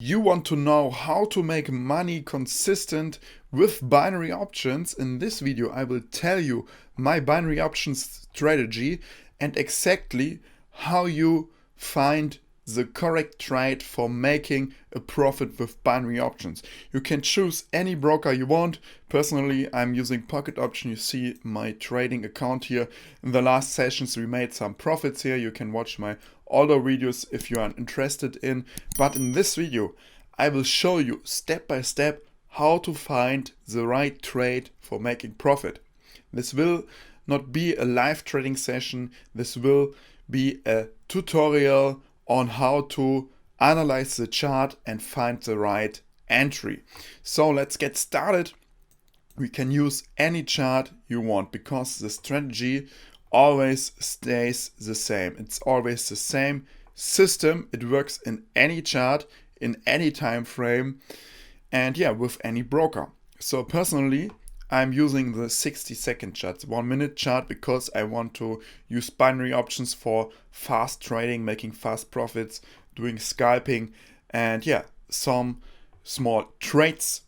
You want to know how to make money consistent with binary options? In this video, I will tell you my binary options strategy and exactly how you find the correct trade for making a profit with binary options. You can choose any broker you want. Personally, I'm using Pocket Option. You see my trading account here. In the last sessions, we made some profits here. You can watch my older videos if you are interested in. But in this video, I will show you step by step how to find the right trade for making profit. This will not be a live trading session. This will be a tutorial on how to analyze the chart and find the right entry. So let's get started. We can use any chart you want because the strategy always stays the same. It's always the same system. It works in any chart, in any time frame, and yeah, with any broker. So personally, I'm using the 60-second chart, 1 minute chart, because I want to use binary options for fast trading, making fast profits, doing scalping, and yeah, some small trades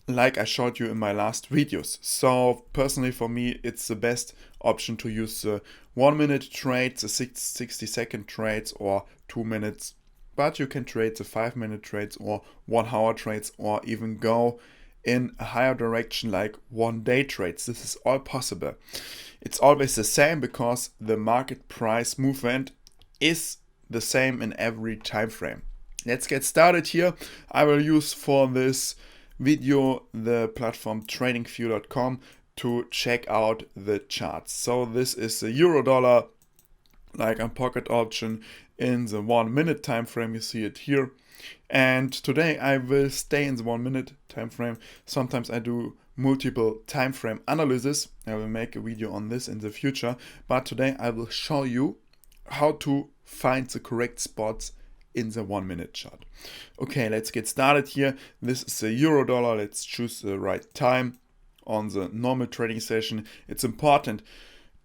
like I showed you in my last videos. So personally for me, it's the best option to use the 1 minute trades, the 60-second trades, or 2 minutes. But you can trade the 5 minute trades or 1 hour trades, or even go in a higher direction like 1 day trades. This is all possible. It's always the same because the market price movement is the same in every time frame. Let's get started here. I will use for this video the platform tradingview.com to check out the charts. So this is the euro dollar, like on Pocket Option, in the 1 minute time frame. You see it here. And today I will stay in the 1 minute time frame. Sometimes I do multiple time frame analysis. I will make a video on this in the future, but today I will show you how to find the correct spots in the 1 minute chart. Okay, let's get started here. This is the euro dollar. Let's choose the right time on the normal trading session. It's important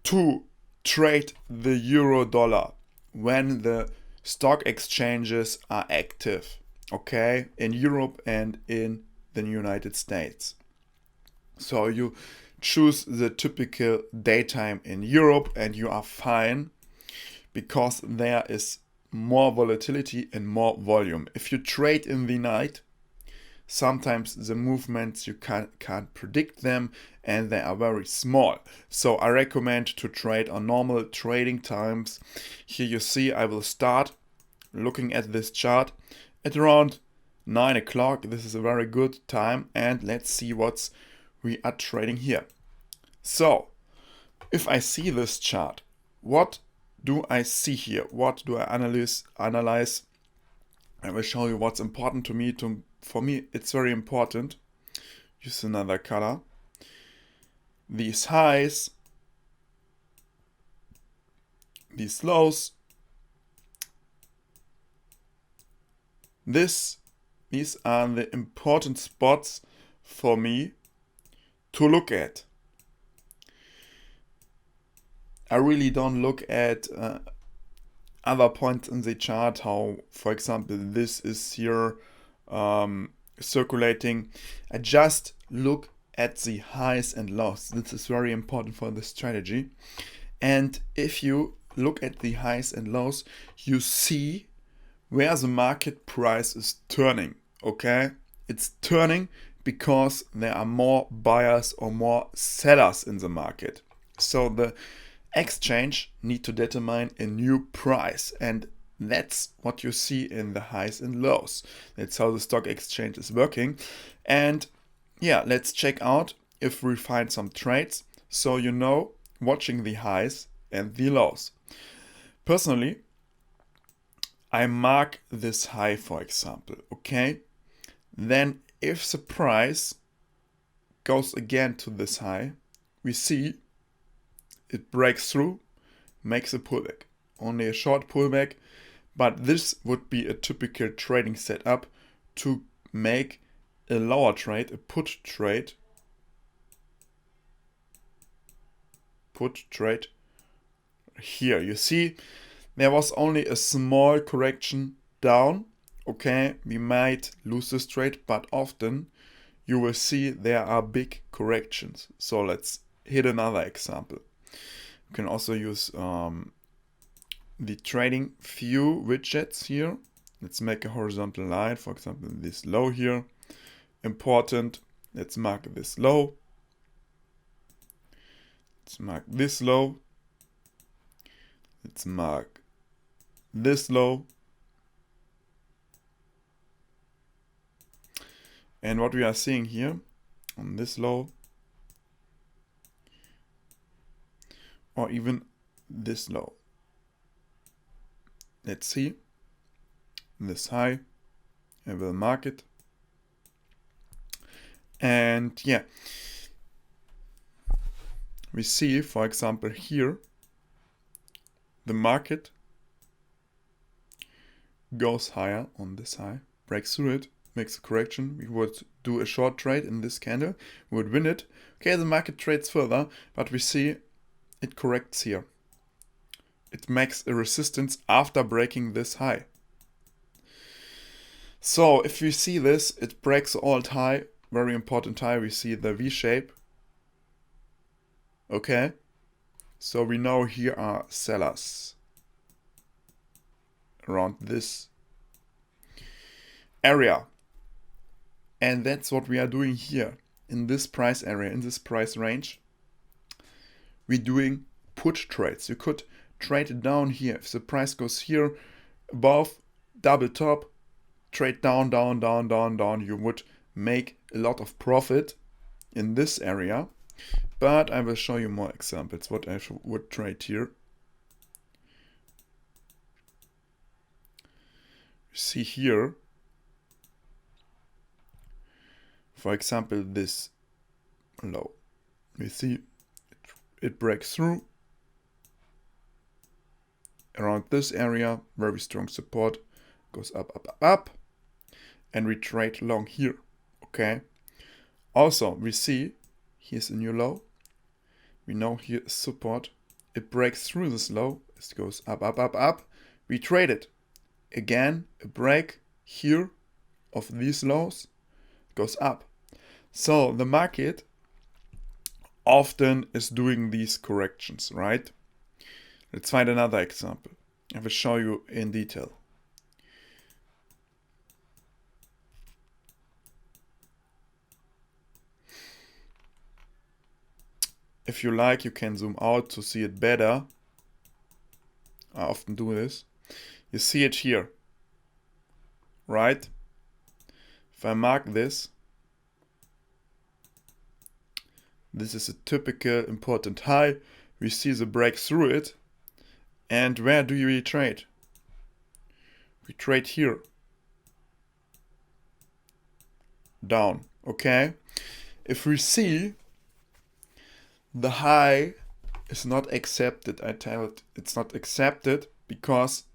to trade the euro dollar when the stock exchanges are active, okay, in Europe and in the United States. So you choose the typical daytime in Europe and you are fine because there is more volatility and more volume. If you trade in the night, sometimes the movements you can't predict them and they are very small. So I recommend to trade on normal trading times. Here you see I will start looking at this chart at around 9 o'clock. This is a very good time, and let's see what we are trading here. So if I see this chart, what do I see here? What do I analyze? I will show you what's important to me. For me, it's very important. Use another color. These highs, these lows, these are the important spots for me to look at. I really don't look at other points in the chart, how, for example, this is here circulating. I just look at the highs and lows. This is very important for the strategy. And if you look at the highs and lows, you see where the market price is turning, okay? It's turning because there are more buyers or more sellers in the market. So the exchange need to determine a new price, and that's what you see in the highs and lows. That's how the stock exchange is working. And yeah, let's check out if we find some trades, so you know, watching the highs and the lows. Personally, I mark this high, for example, okay? Then if the price goes again to this high, we see it breaks through, makes a pullback. Only a short pullback, but this would be a typical trading setup to make a lower trade, a put trade. Here you see there was only a small correction down, okay, we might lose this trade, but often you will see there are big corrections. So let's hit another example. You can also use the trading view widgets here. Let's make a horizontal line, for example, this low here. Important. Let's mark this low. Let's mark this low. Let's mark this low. And what we are seeing here on this low, or even this low. Let's see this high. I will mark it. And yeah, we see, for example, here, the market goes higher on this high, breaks through it, makes a correction. We would do a short trade in this candle, we would win it. Okay, the market trades further, but we see it corrects here. It makes a resistance after breaking this high. So if we see this, it breaks the alt high, very important high. We see the V shape. Okay, so we know here are sellers around this area. And that's what we are doing here in this price area, in this price range. We're doing put trades. You could trade it down here. If the price goes here above, double top, trade down, down, down, down, down. You would make a lot of profit in this area. But I will show you more examples what I would trade here. You see here, for example, this low. We see it breaks through around this area, very strong support, goes up, up, up, up, and we trade long here. Okay. Also, we see here's a new low. We know here is support. It breaks through this low. It goes up, up, up, up. We trade it. Again, a break here of these lows goes up. So the market often is doing these corrections, right? Let's find another example. I will show you in detail. If you like, you can zoom out to see it better. I often do this. You see it here, right? If I mark this, this is a typical important high. We see the break through it. And where do we trade? We trade here. Down, okay? If we see the high is not accepted, I tell it it's not accepted because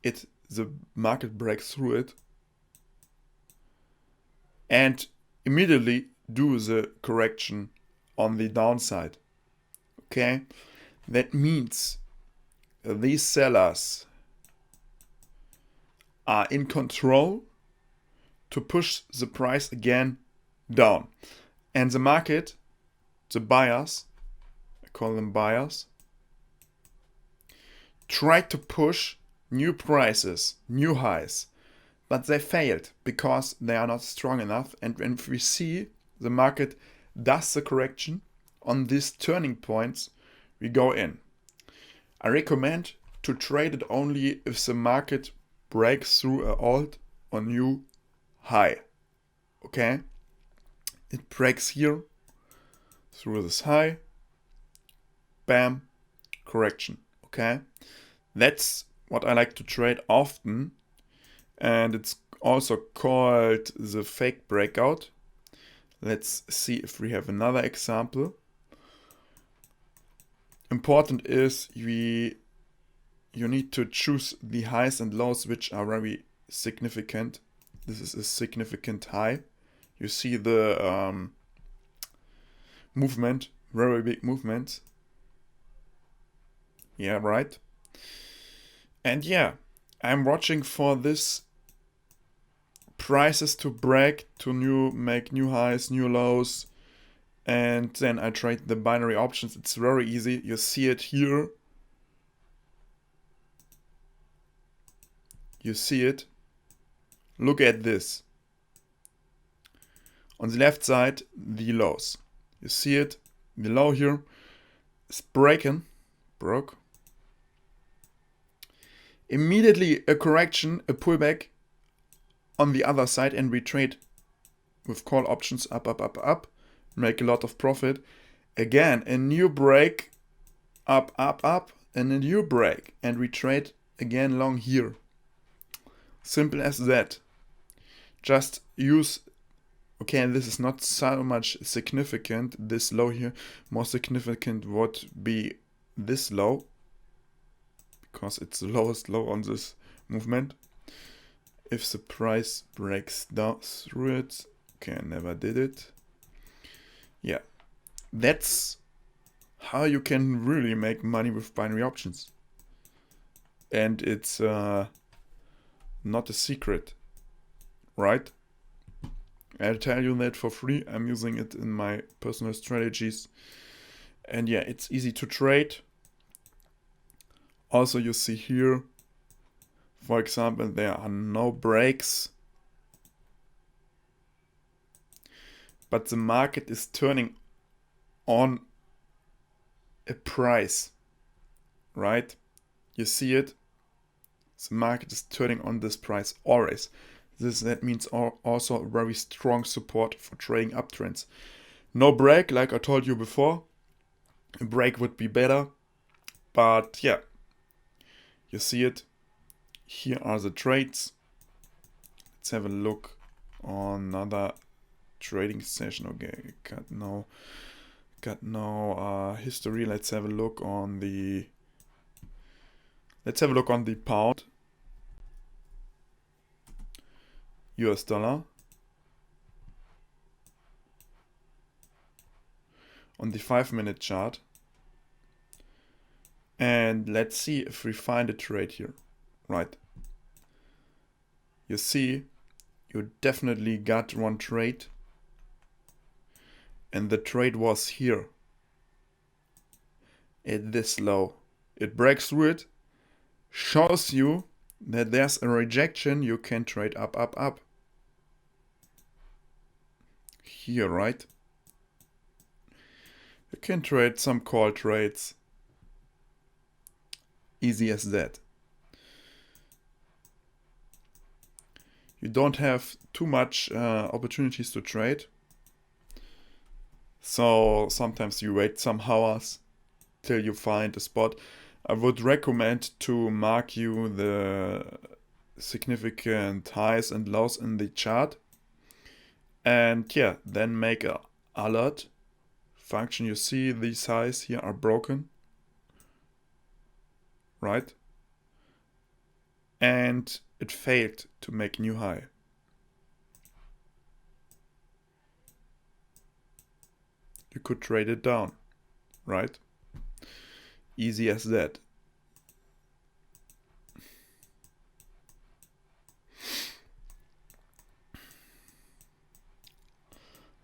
the market breaks through it and immediately do the correction on the downside. Okay, that means these sellers are in control to push the price again down, and the market, the buyers, I call them buyers, tried to push new prices, new highs, but they failed because they are not strong enough. And when we see the market does the correction on these turning points, we go in. I recommend to trade it only if the market breaks through an alt or new high. Okay, it breaks here through this high, bam, correction. Okay, that's what I like to trade often, and it's also called the fake breakout. Let's see if we have another example. Important is you need to choose the highs and lows which are very significant. This is a significant high. You see the movement, very big movement. Yeah, right. And yeah, I'm watching for this prices to break to make new highs, new lows, and then I trade the binary options. It's very easy. You see it here. You see it. Look at this. On the left side, the lows. You see it. The low here is broke. Immediately a correction, a pullback on the other side, and we trade with call options up, make a lot of profit. Again, a new break, up, and a new break, and we trade again long here. Simple as that. Just use, okay, and this is not so much significant, this low here. More significant would be this low, because it's the lowest low on this movement. If the price breaks down through it, okay, I never did it. Yeah, that's how you can really make money with binary options. And it's not a secret, right? I'll tell you that for free. I'm using it in my personal strategies. And yeah, it's easy to trade. Also, you see here, for example, there are no breaks, but the market is turning on a price, right? You see it? The market is turning on this price always. That means also very strong support for trading uptrends. No break, like I told you before. A break would be better, but yeah, you see it. Here are the trades. Let's have a look on another trading session. Okay, got no history. Let's have a look on the pound, US dollar, on the 5-minute chart, and let's see if we find a trade here. Right, you see, you definitely got one trade, and the trade was here at this low. It breaks through it, shows you that there's a rejection. You can trade up. Here, right? You can trade some call trades. Easy as that. You don't have too much opportunities to trade. So sometimes you wait some hours till you find a spot. I would recommend to mark you the significant highs and lows in the chart. And yeah, then make a alert function. You see these highs here are broken, right? And it failed to make new high. You could trade it down, right? Easy as that.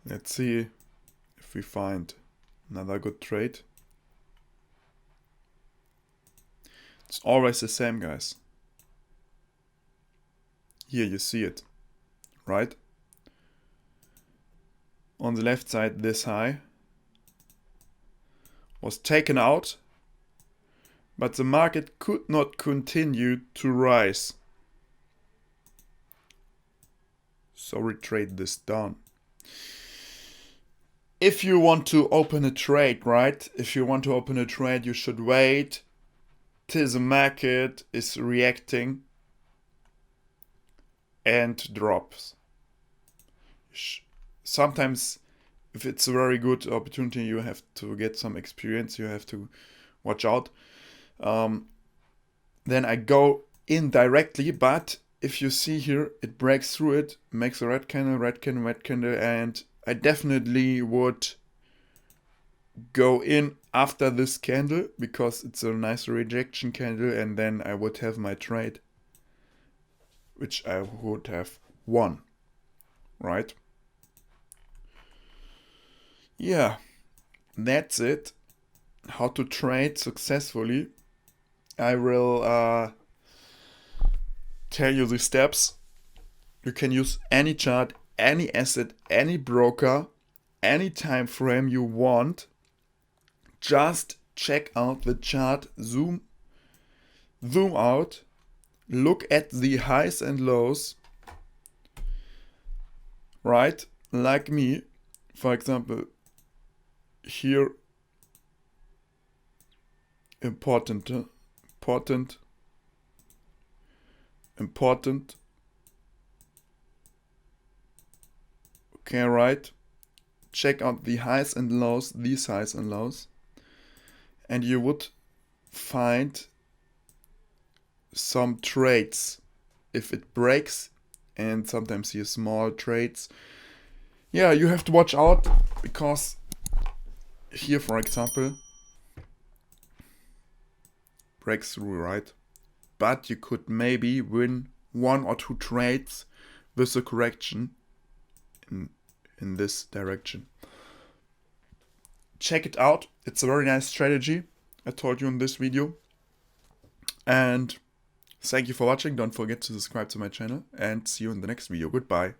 Let's see if we find another good trade. It's always the same, guys. Here you see it, right? On the left side, this high was taken out, but the market could not continue to rise. So we trade this down. If you want to open a trade, right? If you want to open a trade, you should wait till the market is reacting and drops. Sometimes, if it's a very good opportunity, you have to get some experience. You have to watch out. Then I go in directly, but if you see here, it breaks through it, makes a red candle, and I definitely would go in after this candle because it's a nice rejection candle, and then I would have my trade, which I would have won. right? Yeah, that's it. How to trade successfully. I will tell you the steps. You can use any chart, any asset, any broker, any time frame you want. Just check out the chart, zoom out, look at the highs and lows, right? Like me, for example, here, important. Okay, right? Check out the highs and lows, these highs and lows, and you would find some trades if it breaks, and sometimes here small trades. Yeah, you have to watch out, because here, for example, breaks through, right? But you could maybe win 1 or 2 trades with a correction in this direction. Check it out. It's a very nice strategy I told you in this video. And thank you for watching. Don't forget to subscribe to my channel, and see you in the next video. Goodbye.